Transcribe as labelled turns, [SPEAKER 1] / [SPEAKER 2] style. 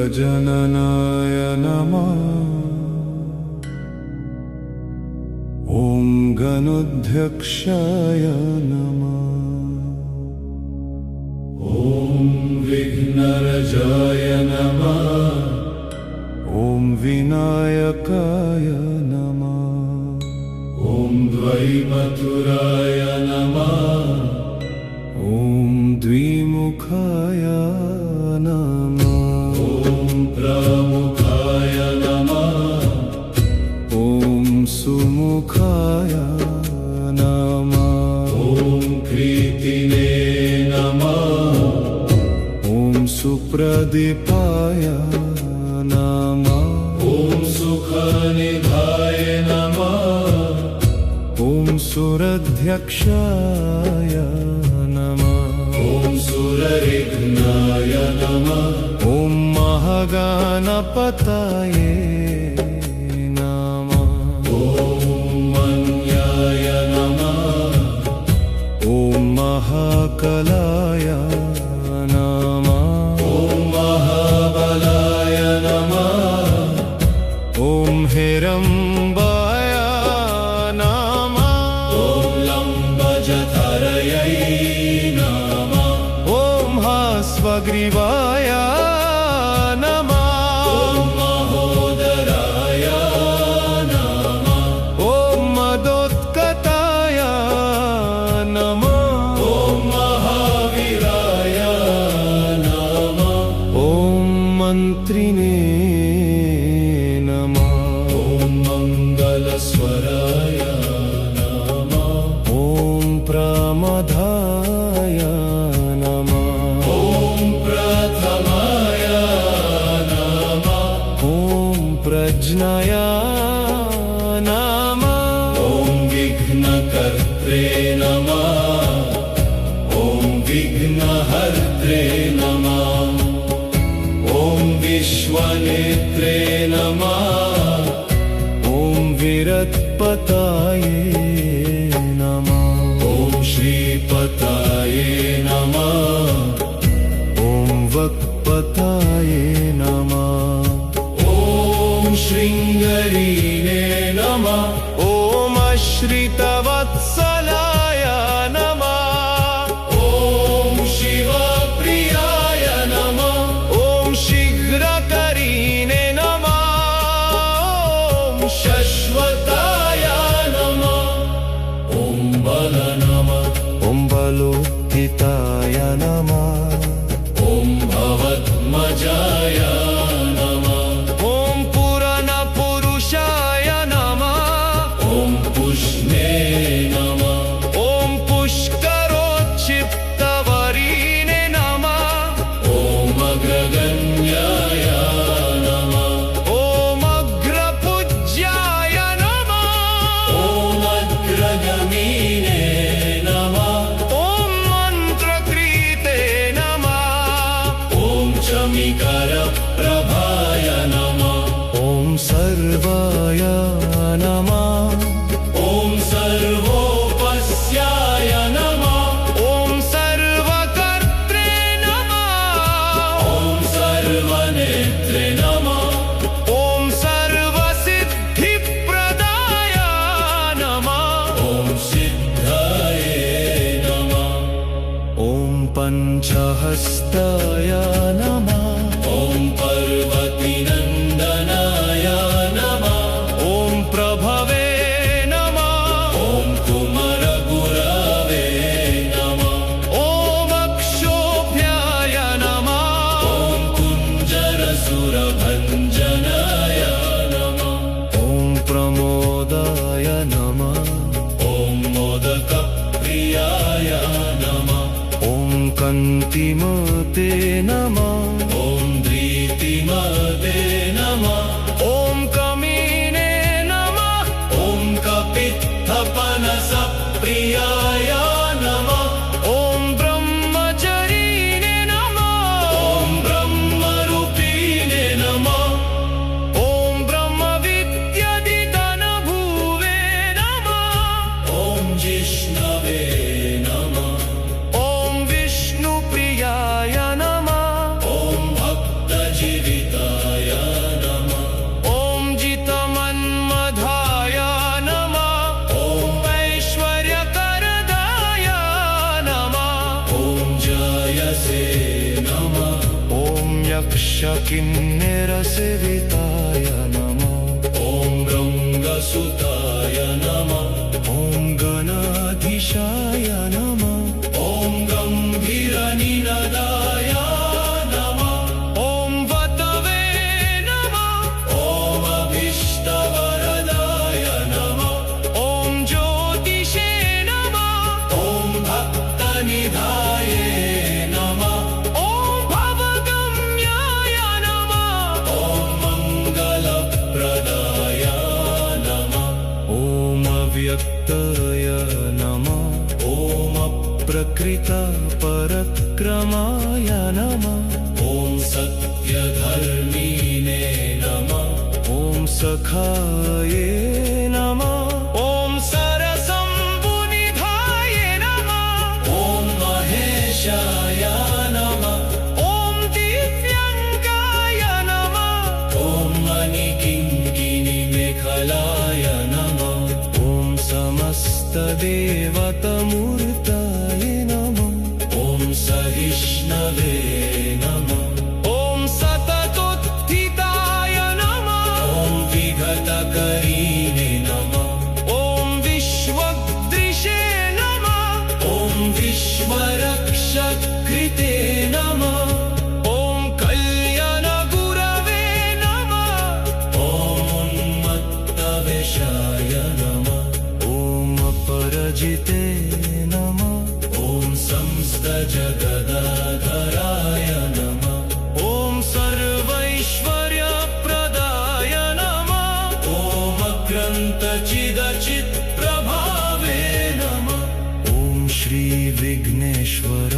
[SPEAKER 1] गजननाय नमः। ॐ गणाध्यक्षाय नमः। ॐ विघ्नराजाय नमः। ॐ विनायकाय नमः। ॐ द्वैमथुराय नमः। ॐ द्विमुखाय नमः। ॐ प्रमुखाय नमः। ॐ सुमुखाय नमः। ॐ कृतिने नमः। ॐ सुप्रदीपाय नमः। ॐ सुखनिधाय नमः। ॐ सुराध्यक्षाय नमः। ॐ सुरविघ्नाय नमः। ॐ महागणपतये नमः। ॐ मन्याय नमः। ॐ महाकालाय नमः। ॐ महाबलाय नमः। ॐ हिरम्बाय नमः। ॐ लम्बजठरयै नमः। ॐ हास्वग्रीवाय नमः। ॐ महोदराय नमः। ॐ मदोत्कटाय नमः। ॐ महावीराय नमः। ॐ मन्त्रिणे नमः। ॐ मङ्गलस्वराय नमः। ॐ प्रमदाय नमः। ॐ प्रथमाय नमः। ॐ प्रज्ञाय नमः। ॐ विघ्नकर्त्रे नमः। ॐ विघ्नहर्त्रे नमः। ॐ विश्वनेत्रे नमः। ॐ विरत्पताये नमः। ॐ श्रीपताये नमः। ॐ वक्पताये नमः। ॐ शृङ्गरीणे नमः। ॐ श्रितवत्सलाय नमः। ॐ शिवप्रियाय नमः। ॐ शीघ्रकरीणे नमः। ॐ शश्वताय नमः। ॐ बल नमः। ॐ बलोत्थिताय नमः। ॐ भवत्मजाय नमः। ॐ पुराणपुरुषाय नमः। ॐ पुष्णे नमः। ॐ पुष्करोच्छिप्तवरीणे नमः। ॐ अग्रगण्याय नमः। ॐ अग्रपूज्याय नमः। ॐ अग्रगमीने नमः। ॐ मन्त्रकृते नमः। ॐ चमिकरप्रभाय नमः। ॐ सर्वाय नमः। ॐ सर्वोपस्याय नमः। ॐ सर्वकर्त्रे नमः। ॐ सर्वनेत्रे नमः। ॐ सर्वसिद्धिप्रदाय नमः। ॐ सिद्धाये नमः। ॐ पञ्चहस्ताय नमः। ॐ पार्वतीनन्दनाय नमः। ॐ प्रभवे नमः। ॐ कुमारगुरवे नमः। ॐ अक्षोभ्याय नमः। ॐ कुञ्जरसुरभञ्जनाय नमः। ॐ प्रमोदाय नमः। ॐ मोदकप्रियाय नमः। ॐ कान्तिमते नमः। ॐ धृतिमते नमः। ॐ कमीने नमः। ॐ कपित्थपनसप्रियाय नमः। ॐ ब्रह्मचरिणे नमः। ॐ ब्रह्मरूपिणे नमः। ॐ ब्रह्मविद्यादितनुभुवे नमः। ॐ जिष्णवे नमः। ॐ विष्णुप्रियाय नमः। ॐ भक्तजीविताय यक्षकिन्नरसेविताय नमः ॐ रङ्गसुताय नमः ॐ गणाधीशाय नमः ॐ गम्भीरनिनदाय नमः ॐ वतवे नमः ॐ अभीष्टवरदाय नमः ॐ ज्योतिषे नमः ॐ भक्तनिधाये नमः ॐ भवगम्याय नमः ॐ मङ्गलप्रदाय नमः ॐ अव्यक्ताय नमः ॐ अप्रकृतपरक्रमाय नमः ॐ सत्यधर्मिणे नमः ॐ सखाये नमः ॐ सरसम्बुनिधाय नमः ॐ महेशाय नमः ॐ दिव्यङ्गाय नमः ॐ मणिकिङ्किणिमेखलाय नमः ॐ समस्तदेवतमूर्ताय नमः ॐ सहिष्णवे नमः ॐ सततोत्थिताय नमः ॐ विगतकरीणे नमः ॐ विश्वदृशे नमः ॐ विश्वरक्षकृते नमः ॐ कल्याणगुरवे नमः ॐ उन्मत्तवेषाय नमः ॐ अपरजिते नमः ॐ समस्तजगदाधराय नमः ॐ सर्वैश्वर्यप्रदाय नमः ॐ अग्रन्तचिदचित्प्रभावे नमः ॐ श्रीविघ्नेश्वर